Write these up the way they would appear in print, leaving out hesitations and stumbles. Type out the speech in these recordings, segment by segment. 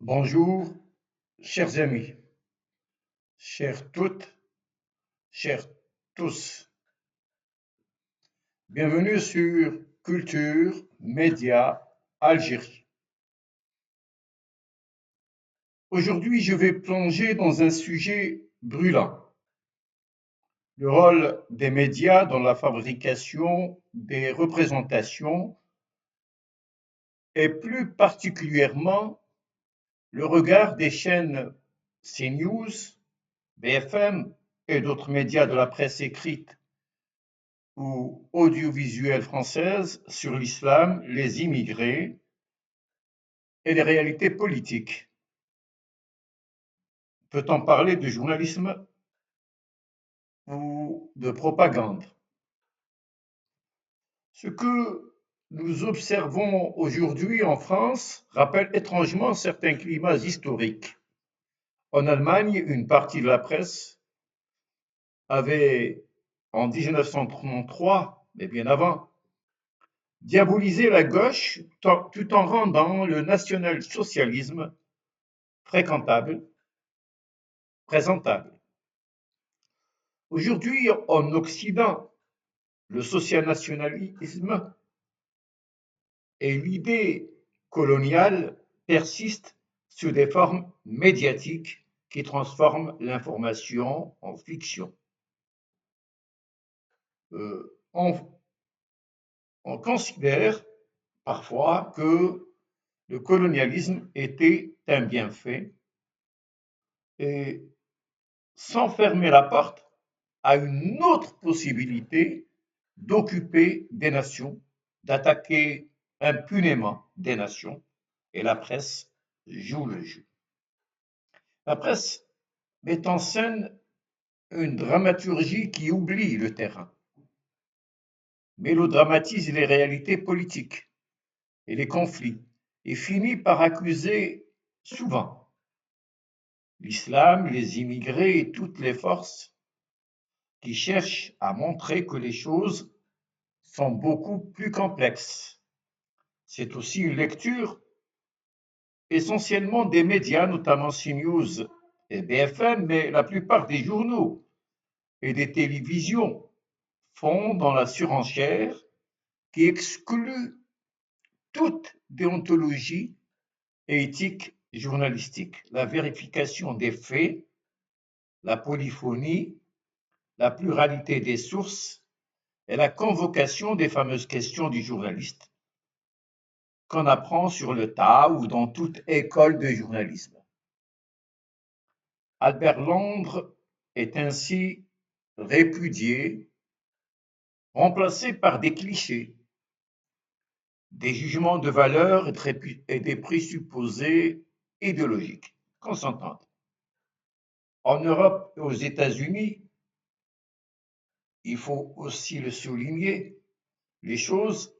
Bonjour, chers amis, chères toutes, chers tous. Bienvenue sur Culture, Médias, Algérie. Aujourd'hui, je vais plonger dans un sujet brûlant, le rôle des médias dans la fabrication des représentations et plus particulièrement le regard des chaînes CNews, BFM et d'autres médias de la presse écrite ou audiovisuelle française sur l'islam, les immigrés et les réalités politiques. Peut-on parler de journalisme ou de propagande? Ce que nous observons aujourd'hui en France rappelle étrangement certains climats historiques. En Allemagne, une partie de la presse avait, en 1933, mais bien avant, diabolisé la gauche tout en rendant le national-socialisme fréquentable, présentable. Aujourd'hui, en Occident, le social-nationalisme et l'idée coloniale persistent sous des formes médiatiques qui transforment l'information en fiction. On considère parfois que le colonialisme était un bienfait et sans fermer la porte à une autre possibilité d'occuper des nations, d'attaquer impunément des nations, et la presse joue le jeu. La presse met en scène une dramaturgie qui oublie le terrain, mélodramatise les réalités politiques et les conflits, et finit par accuser souvent l'islam, les immigrés et toutes les forces qui cherchent à montrer que les choses sont beaucoup plus complexes. C'est aussi une lecture essentiellement des médias, notamment CNews et BFM, mais la plupart des journaux et des télévisions font dans la surenchère qui exclut toute déontologie et éthique journalistique, la vérification des faits, la polyphonie, la pluralité des sources et la convocation des fameuses questions du journaliste qu'on apprend sur le tas ou dans toute école de journalisme. Albert Londres est ainsi répudié, remplacé par des clichés, des jugements de valeur et des présupposés idéologiques. Qu'on s'entende. En Europe et aux États-Unis, il faut aussi le souligner, les choses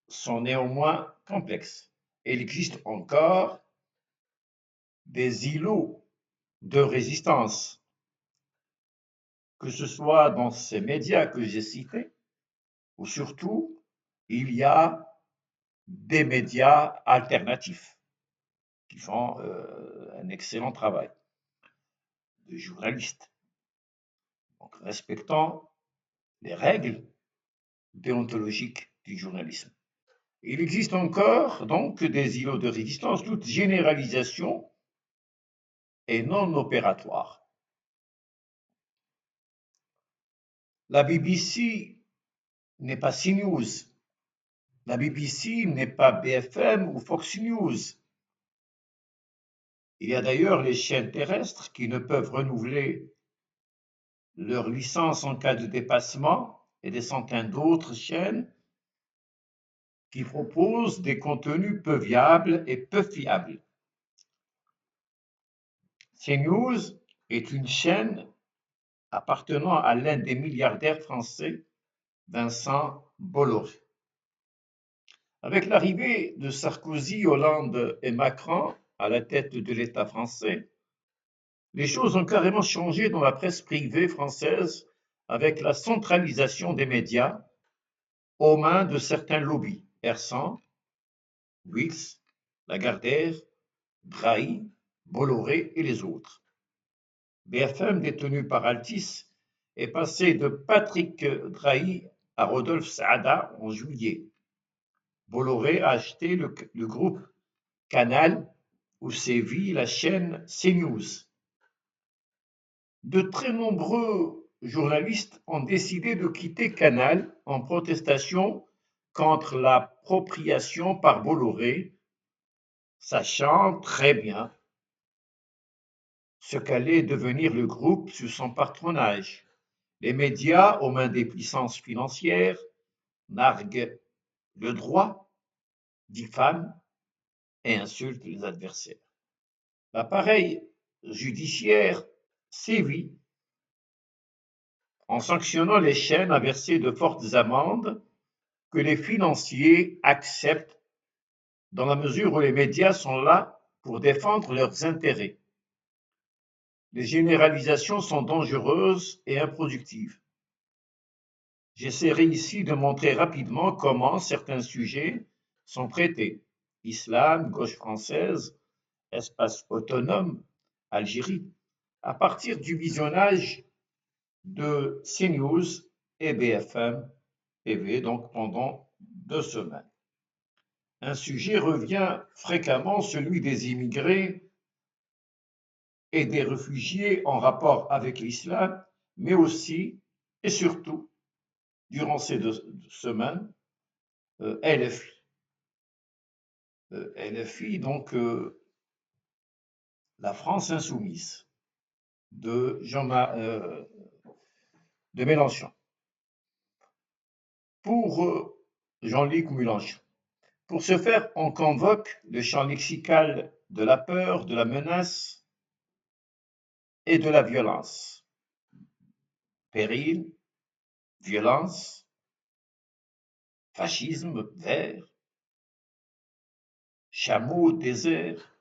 sont néanmoins complexes. Il existe encore des îlots de résistance, que ce soit dans ces médias que j'ai cités, ou surtout, il y a des médias alternatifs qui font un excellent travail de journalistes, donc respectant les règles déontologiques du journalisme. Il existe encore donc des îlots de résistance, toute généralisation est non opératoire. La BBC n'est pas CNews, la BBC n'est pas BFM ou Fox News. Il y a d'ailleurs les chaînes terrestres qui ne peuvent renouveler leur licence en cas de dépassement et des centaines d'autres chaînes qui proposent des contenus peu viables et peu fiables. CNews est une chaîne appartenant à l'un des milliardaires français, Vincent Bolloré. Avec l'arrivée de Sarkozy, Hollande et Macron à la tête de l'État français, les choses ont carrément changé dans la presse privée française avec la centralisation des médias aux mains de certains lobbies, Hersant, Wills, Lagardère, Drahi Bolloré et les autres. BFM, détenu par Altis, est passé de Patrick Drahi à Rodolphe Saada en juillet. Bolloré a acheté le groupe Canal, où sévit la chaîne CNews. De très nombreux journalistes ont décidé de quitter Canal en protestation contre l'appropriation par Bolloré, sachant très bien ce qu'allait devenir le groupe sous son patronage. Les médias, aux mains des puissances financières, narguent le droit, diffament et insultent les adversaires. L'appareil judiciaire sévit en sanctionnant les chaînes à verser de fortes amendes que les financiers acceptent dans la mesure où les médias sont là pour défendre leurs intérêts. Les généralisations sont dangereuses et improductives. J'essaierai ici de montrer rapidement comment certains sujets sont traités. Islam, gauche française, espace autonome, Algérie, à partir du visionnage de CNews et BFM TV, donc pendant 2 semaines. Un sujet revient fréquemment, celui des immigrés et des réfugiés en rapport avec l'islam, mais aussi et surtout, durant ces 2 semaines, LFI. LFI, donc la France insoumise de de Mélenchon. Pour Jean-Luc Mélenchon. Pour ce faire, on convoque le champ lexical de la peur, de la menace et de la violence. Péril, violence, fascisme vert, chameau désert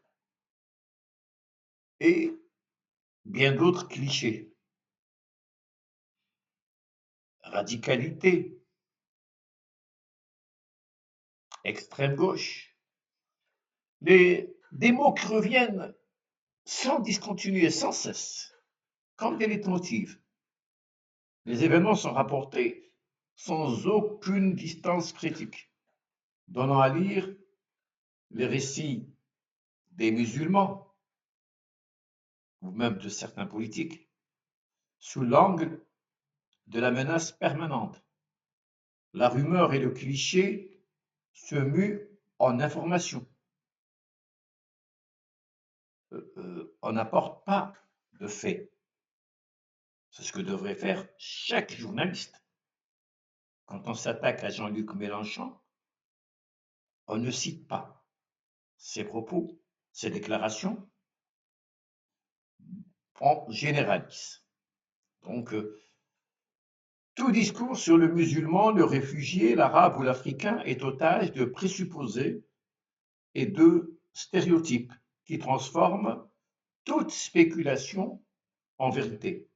et bien d'autres clichés. Radicalité, extrême gauche. Des mots qui reviennent sans discontinuer, sans cesse, comme des leitmotivs. Les événements sont rapportés sans aucune distance critique, donnant à lire les récits des musulmans ou même de certains politiques sous l'angle de la menace permanente. La rumeur et le cliché se muent en information. On n'apporte pas de faits. C'est ce que devrait faire chaque journaliste. Quand on s'attaque à Jean-Luc Mélenchon, on ne cite pas ses propos, ses déclarations, on généralise. Donc, tout discours sur le musulman, le réfugié, l'arabe ou l'africain est otage de présupposés et de stéréotypes qui transforment toute spéculation en vérité.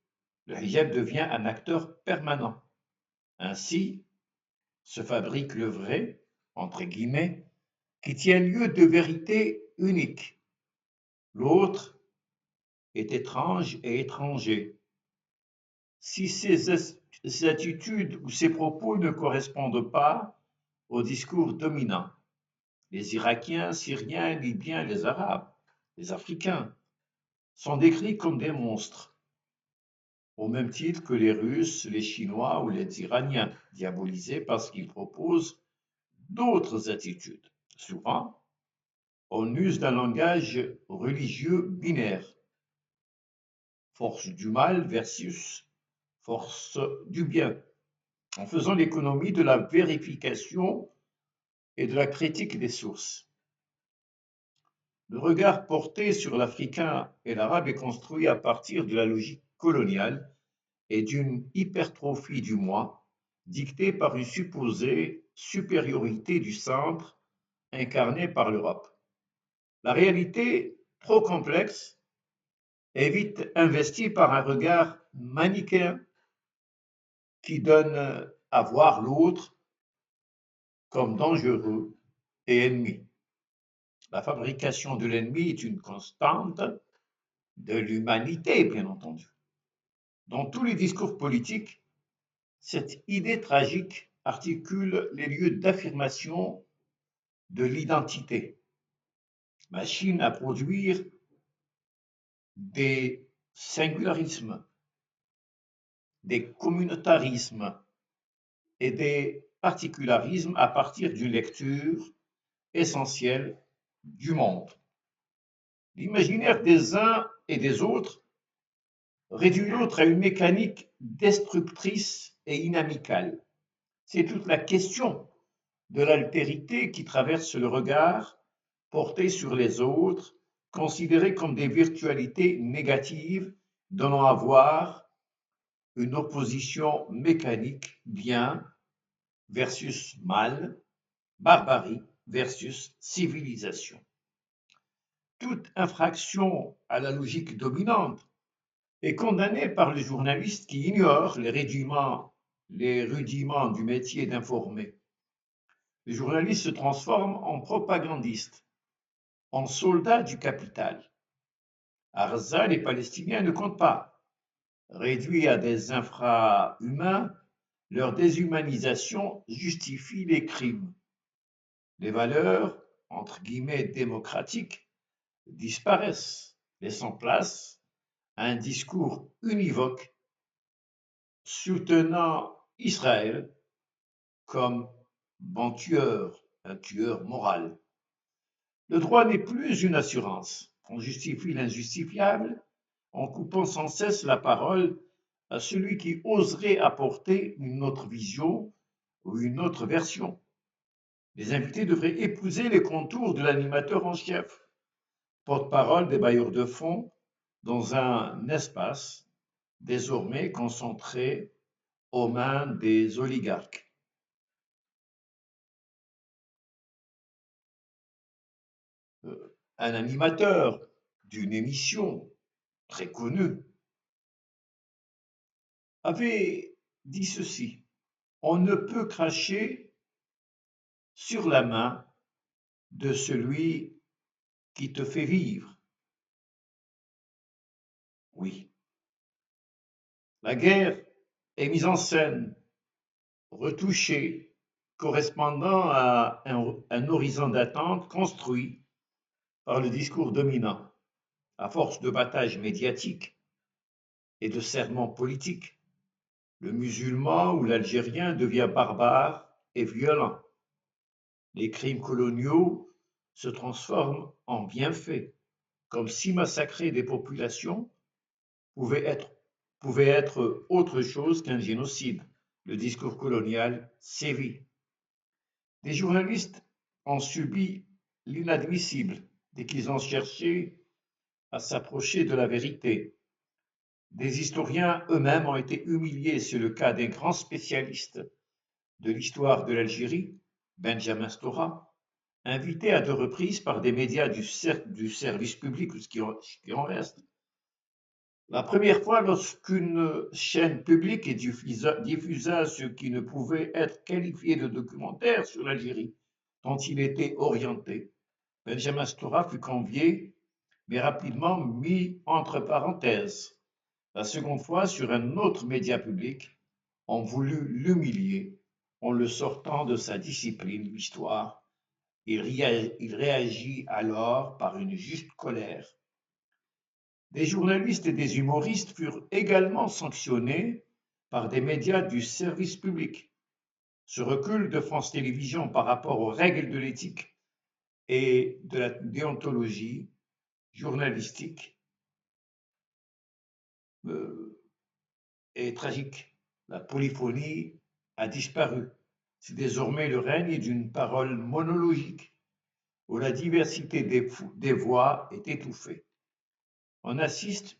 Le hijab devient un acteur permanent. Ainsi se fabrique le vrai, entre guillemets, qui tient lieu de vérité unique. L'autre est étrange et étranger. Si ces attitudes ou ces propos ne correspondent pas au discours dominant, les Irakiens, Syriens, Libyens, les Arabes, les Africains sont décrits comme des monstres, au même titre que les Russes, les Chinois ou les Iraniens, diabolisés parce qu'ils proposent d'autres attitudes. Souvent, on use d'un langage religieux binaire, force du mal versus force du bien, en faisant l'économie de la vérification et de la critique des sources. Le regard porté sur l'Africain et l'Arabe est construit à partir de la logique coloniale et d'une hypertrophie du moi, dictée par une supposée supériorité du centre incarnée par l'Europe. La réalité, trop complexe, est vite investie par un regard manichéen qui donne à voir l'autre comme dangereux et ennemi. La fabrication de l'ennemi est une constante de l'humanité, bien entendu. Dans tous les discours politiques, cette idée tragique articule les lieux d'affirmation de l'identité. Machine à produire des singularismes, des communautarismes et des particularismes à partir d'une lecture essentielle du monde. L'imaginaire des uns et des autres réduit l'autre à une mécanique destructrice et inamicale. C'est toute la question de l'altérité qui traverse le regard porté sur les autres, considérés comme des virtualités négatives donnant à voir une opposition mécanique bien versus mal, barbarie versus civilisation. Toute infraction à la logique dominante est condamnée par les journalistes qui ignorent les rudiments du métier d'informer. Les journalistes se transforment en propagandistes, en soldats du capital. À Gaza, les Palestiniens ne comptent pas. Réduits à des infra-humains, leur déshumanisation justifie les crimes. Les valeurs, entre guillemets, démocratiques disparaissent, laissant place à un discours univoque soutenant Israël comme bon tueur, un tueur moral. Le droit n'est plus une assurance. On justifie l'injustifiable en coupant sans cesse la parole à celui qui oserait apporter une autre vision ou une autre version. Les invités devraient épouser les contours de l'animateur en chef, porte-parole des bailleurs de fonds, dans un espace désormais concentré aux mains des oligarques. Un animateur d'une émission très connue avait dit ceci: on ne peut cracher sur la main de celui qui te fait vivre. Oui, la guerre est mise en scène, retouchée, correspondant à un horizon d'attente construit par le discours dominant, à force de batailles médiatiques et de serments politiques. Le musulman ou l'Algérien devient barbare et violent. Les crimes coloniaux se transforment en bienfaits, comme si massacrer des populations pouvait être, pouvait être autre chose qu'un génocide. Le discours colonial sévit. Des journalistes ont subi l'inadmissible dès qu'ils ont cherché à s'approcher de la vérité. Des historiens eux-mêmes ont été humiliés. C'est le cas d'un grand spécialiste de l'histoire de l'Algérie, Benjamin Stora, invité à 2 reprises par des médias du service public, ce qui en reste. La première fois, lorsqu'une chaîne publique diffusa ce qui ne pouvait être qualifié de documentaire sur l'Algérie, dont il était orienté, Benjamin Stora fut convié, mais rapidement mis entre parenthèses. La seconde fois, sur un autre média public, on voulut l'humilier en le sortant de sa discipline, l'histoire. Il réagit alors par une juste colère. Des journalistes et des humoristes furent également sanctionnés par des médias du service public. Ce recul de France Télévisions par rapport aux règles de l'éthique et de la déontologie journalistique est tragique. La polyphonie a disparu. C'est désormais le règne d'une parole monologique où la diversité des voix est étouffée. On assiste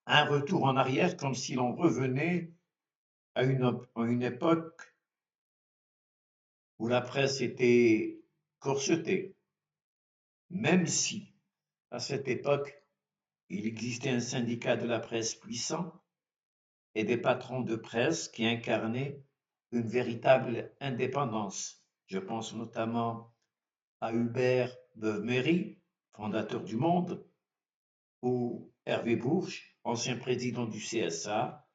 à un retour en arrière comme si l'on revenait à une époque où la presse était corsetée, même si, à cette époque, il existait un syndicat de la presse puissant et des patrons de presse qui incarnaient une véritable indépendance. Je pense notamment à Hubert Veuve Méry, fondateur du Monde, ou Hervé Bourges, ancien président du CSA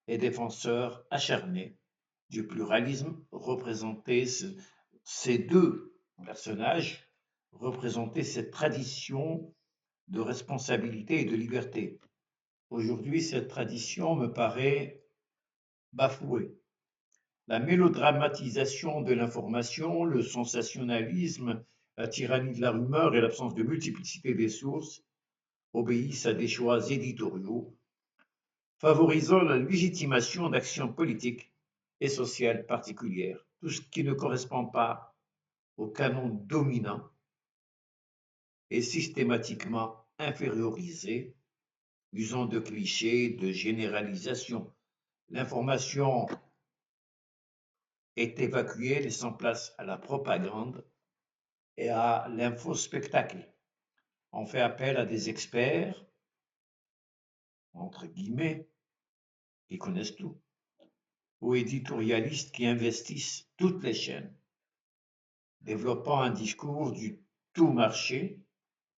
et défenseur acharné du pluralisme, ces deux personnages représentaient cette tradition de responsabilité et de liberté. Aujourd'hui, cette tradition me paraît bafouée. La mélodramatisation de l'information, le sensationnalisme, la tyrannie de la rumeur et l'absence de multiplicité des sources obéissent à des choix éditoriaux favorisant la légitimation d'actions politiques et sociales particulières. Tout ce qui ne correspond pas au canon dominant est systématiquement infériorisé, usant de clichés, de généralisation. L'information est évacuée, laissant place à la propagande et à l'infospectacle. On fait appel à des experts, entre guillemets, qui connaissent tout, ou éditorialistes qui investissent toutes les chaînes, développant un discours du tout marché,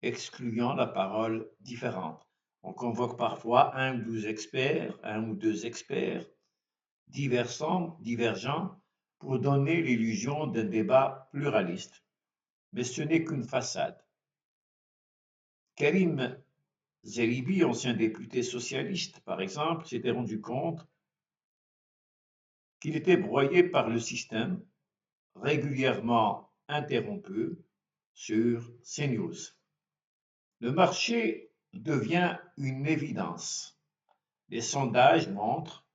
excluant la parole différente. On convoque parfois un ou deux experts divergents pour donner l'illusion d'un débat pluraliste. Mais ce n'est qu'une façade. Karim Zeribi, ancien député socialiste, par exemple, s'était rendu compte qu'il était broyé par le système, régulièrement interrompu sur CNews. Le marché devient une évidence. Les sondages montrent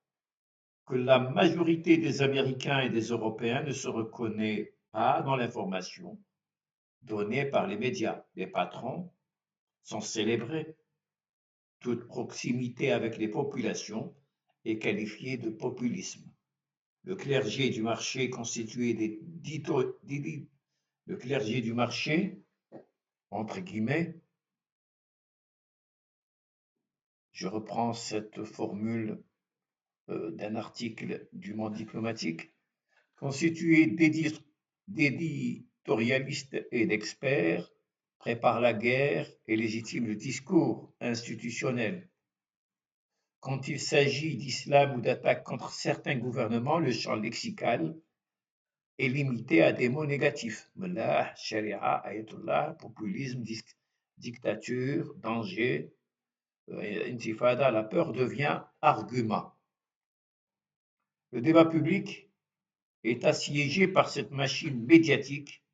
que la majorité des Américains et des Européens ne se reconnaît pas dans l'information donnée par les médias. Les patrons sont célébrés. Toute proximité avec les populations est qualifiée de populisme. Le clergé du marché constitué le clergé du marché, entre guillemets, je reprends cette formule d'un article du Monde diplomatique, constitué d'éditorialistes et d'experts, prépare la guerre et légitime le discours institutionnel. Quand il s'agit d'islam ou d'attaque contre certains gouvernements, le champ lexical est limité à des mots négatifs. Mullah, sharia, ayatollah, populisme, dictature, danger, intifada, la peur devient argument. Le débat public est assiégé par cette machine médiatique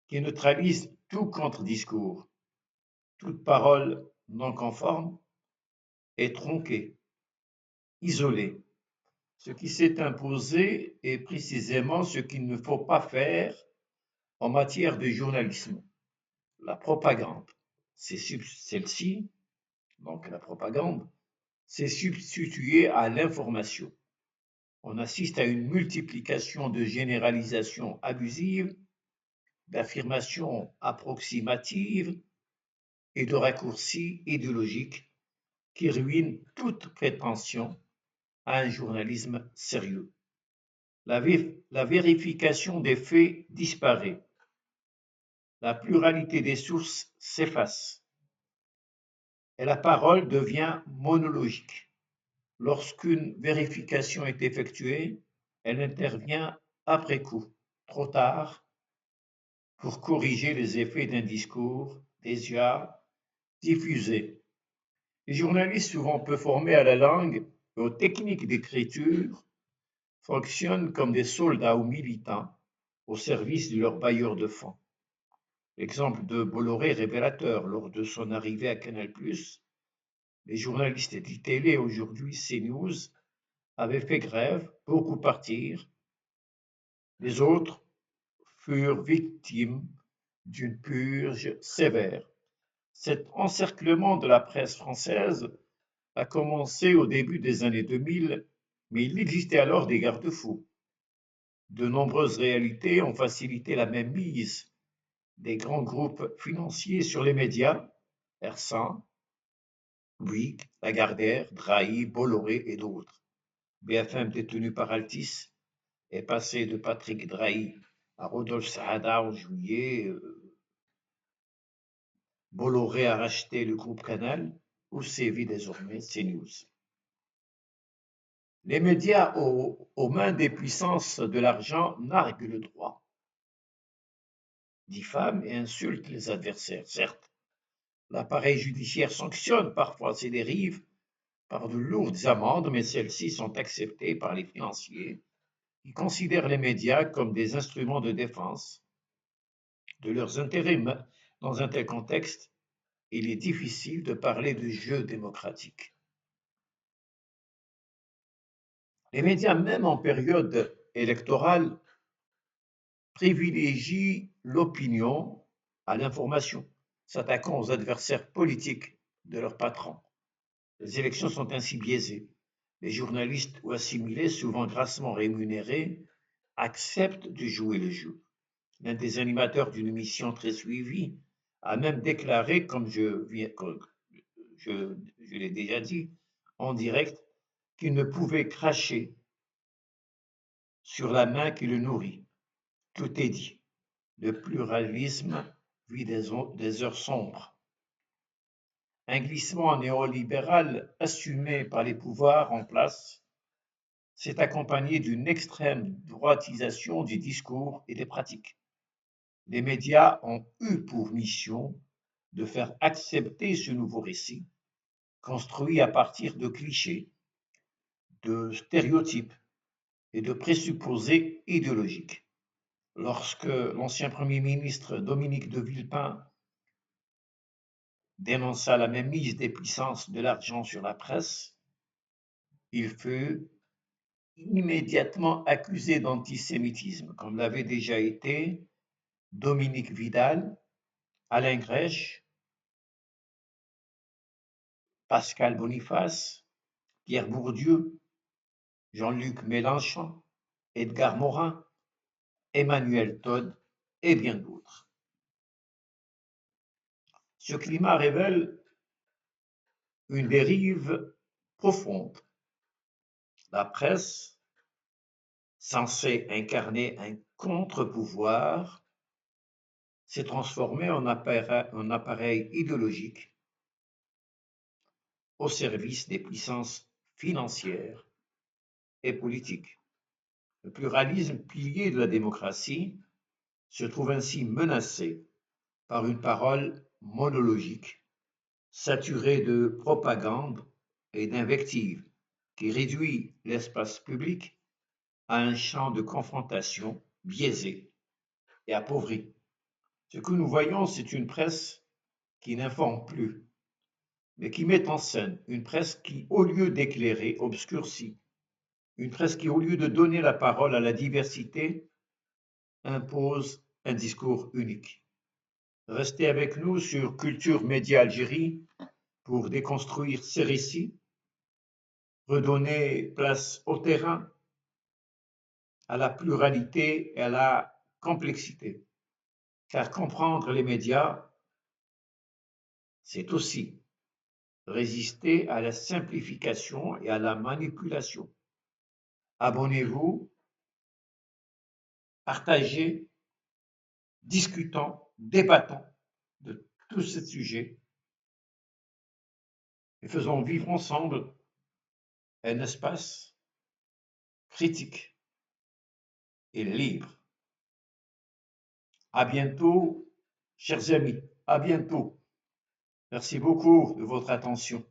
qui neutralise tout contre-discours. Toute parole non conforme est tronquée, isolée. Ce qui s'est imposé est précisément ce qu'il ne faut pas faire en matière de journalisme. La propagande, celle-ci, donc la propagande, s'est substituée à l'information. On assiste à une multiplication de généralisations abusives, d'affirmations approximatives et de raccourcis idéologiques qui ruinent toute prétention à un journalisme sérieux. La vérification des faits disparaît. La pluralité des sources s'efface et la parole devient monologique. Lorsqu'une vérification est effectuée, elle intervient après coup, trop tard, pour corriger les effets d'un discours déjà diffusé. Les journalistes, souvent peu formés à la langue et aux techniques d'écriture, fonctionnent comme des soldats ou militants au service de leurs bailleurs de fonds. L'exemple de Bolloré est révélateur. Lors de son arrivée à Canal+, les journalistes d'ITélé, aujourd'hui CNews, avaient fait grève, beaucoup partirent. Les autres furent victimes d'une purge sévère. Cet encerclement de la presse française a commencé au début des années 2000, mais il existait alors des garde-fous. De nombreuses réalités ont facilité la mainmise des grands groupes financiers sur les médias, Hersant, Bouygues, Lagardère, Drahi, Bolloré et d'autres. BFM, détenu par Altis, est passé de Patrick Drahi à Rodolphe Saada en juillet Bolloré a racheté le groupe Canal, où sévit désormais CNews. Les médias aux mains des puissances de l'argent narguent le droit, diffament et insultent les adversaires. Certes, l'appareil judiciaire sanctionne parfois ces dérives par de lourdes amendes, mais celles-ci sont acceptées par les financiers qui considèrent les médias comme des instruments de défense de leurs intérêts. Dans un tel contexte, il est difficile de parler de jeu démocratique. Les médias, même en période électorale, privilégient l'opinion à l'information, s'attaquant aux adversaires politiques de leurs patrons. Les élections sont ainsi biaisées. Les journalistes ou assimilés, souvent grassement rémunérés, acceptent de jouer le jeu. L'un des animateurs d'une émission très suivie a même déclaré, comme je l'ai déjà dit en direct, qu'il ne pouvait cracher sur la main qui le nourrit. Tout est dit. Le pluralisme vit des heures sombres. Un glissement néolibéral assumé par les pouvoirs en place s'est accompagné d'une extrême droitisation du discours et des pratiques. Les médias ont eu pour mission de faire accepter ce nouveau récit, construit à partir de clichés, de stéréotypes et de présupposés idéologiques. Lorsque l'ancien Premier ministre Dominique de Villepin dénonça la mainmise des puissances de l'argent sur la presse, il fut immédiatement accusé d'antisémitisme, comme l'avaient déjà été Dominique Vidal, Alain Grèche, Pascal Boniface, Pierre Bourdieu, Jean-Luc Mélenchon, Edgar Morin, Emmanuel Todd et bien d'autres. Ce climat révèle une dérive profonde. La presse, censée incarner un contre-pouvoir, s'est transformée en appareil idéologique au service des puissances financières et politiques. Le pluralisme, pilier de la démocratie, se trouve ainsi menacé par une parole monologique, saturée de propagande et d'invectives, qui réduit l'espace public à un champ de confrontation biaisé et appauvri. Ce que nous voyons, c'est une presse qui n'informe plus, mais qui met en scène, une presse qui, au lieu d'éclairer, obscurcit, une presse qui, au lieu de donner la parole à la diversité, impose un discours unique. Restez avec nous sur Culture Média Algérie pour déconstruire ces récits, redonner place au terrain, à la pluralité et à la complexité. Car comprendre les médias, c'est aussi résister à la simplification et à la manipulation. Abonnez-vous, partagez, discutons, débattons de tous ces sujets et faisons vivre ensemble un espace critique et libre. À bientôt, chers amis, à bientôt. Merci beaucoup de votre attention.